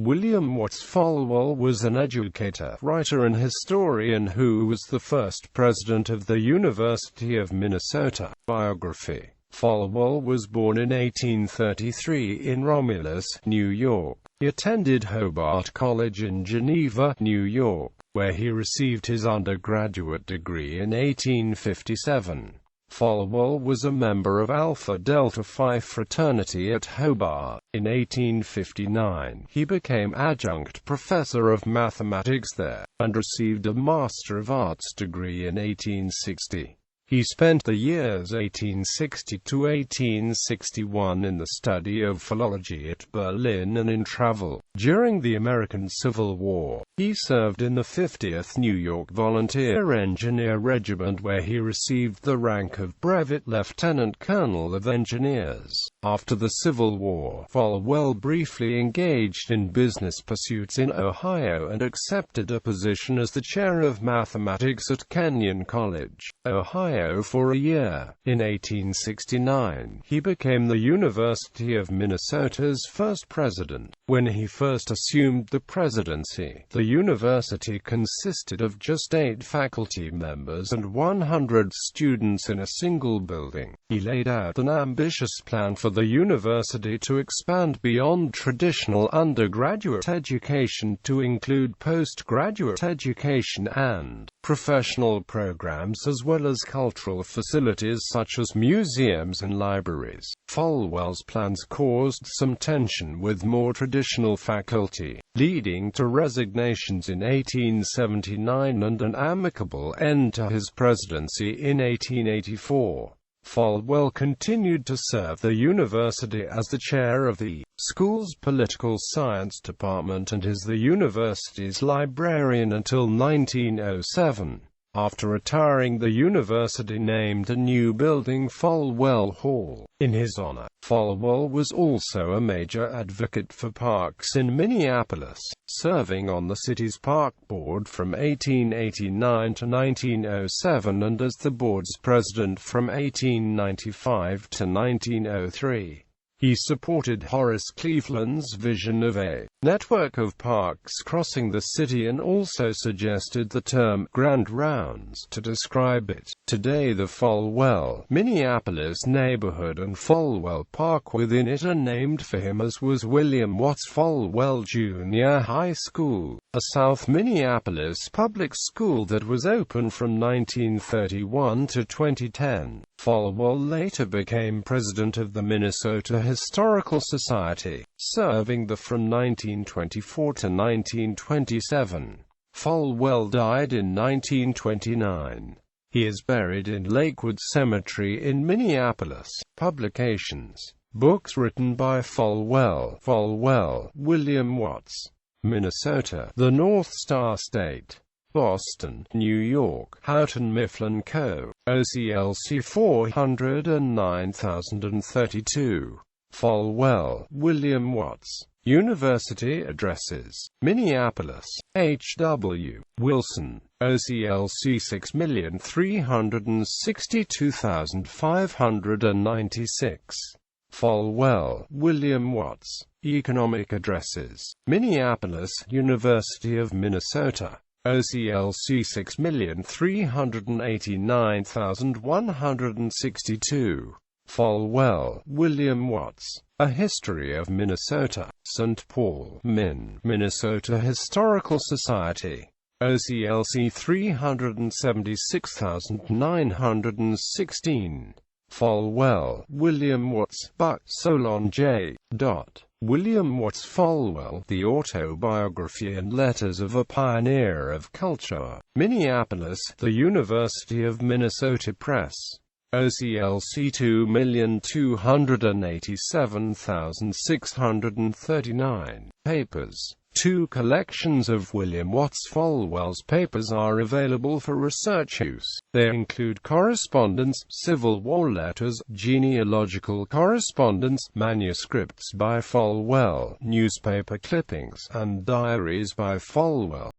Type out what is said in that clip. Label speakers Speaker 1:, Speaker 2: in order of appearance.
Speaker 1: William Watts Folwell was an educator, writer and historian who was the first president of the University of Minnesota. Biography. Folwell was born in 1833 in Romulus, New York. He attended Hobart College in Geneva, New York, where he received his undergraduate degree in 1857. Folwell was a member of Alpha Delta Phi fraternity at Hobart. In 1859, he became adjunct professor of mathematics there, and received a Master of Arts degree in 1860. He spent the years 1860 to 1861 in the study of philology at Berlin and in travel. During the American Civil War, he served in the 50th New York Volunteer Engineer Regiment, where he received the rank of Brevet Lieutenant Colonel of Engineers. After the Civil War, Folwell briefly engaged in business pursuits in Ohio and accepted a position as the chair of mathematics at Kenyon College, Ohio, for a year. In 1869, he became the University of Minnesota's first president. When he first assumed the presidency, the university consisted of just 8 faculty members and 100 students in a single building. He laid out an ambitious plan for the university to expand beyond traditional undergraduate education to include postgraduate education and professional programs, as well as cultural facilities such as museums and libraries. Folwell's plans caused some tension with more traditional faculty, leading to resignations in 1879 and an amicable end to his presidency in 1884. Folwell continued to serve the university as the chair of the school's political science department and as the university's librarian until 1907. After retiring, the university named a new building Folwell Hall in his honor. Folwell was also a major advocate for parks in Minneapolis, serving on the city's park board from 1889 to 1907 and as the board's president from 1895 to 1903. He supported Horace Cleveland's vision of a network of parks crossing the city and also suggested the term Grand Rounds to describe it. Today, the Folwell, Minneapolis neighborhood and Folwell Park within it are named for him, as was William Watts Folwell Junior High School, a South Minneapolis public school that was open from 1931 to 2010. Folwell later became president of the Minnesota Historical Society, serving from 1924 to 1927. Folwell died in 1929. He is buried in Lakewood Cemetery in Minneapolis. Publications. Books written by Folwell. Folwell, William Watts. Minnesota, the North Star State. Boston, New York, Houghton Mifflin Co., OCLC 409032. Folwell, William Watts. University addresses: Minneapolis, H.W. Wilson, OCLC 6362596. Folwell, William Watts. Economic addresses: Minneapolis, University of Minnesota, OCLC 6389162. Folwell, William Watts. A History of Minnesota, St. Paul, Min., Minnesota Historical Society, OCLC 376916. Folwell, William Watts. Buck, Solon J. William Watts Folwell, The Autobiography and Letters of a Pioneer of Culture. Minneapolis, The University of Minnesota Press. OCLC 2287639. Papers. 2 collections of William Watts Folwell's papers are available for research use. They include correspondence, Civil War letters, genealogical correspondence, manuscripts by Folwell, newspaper clippings, and diaries by Folwell.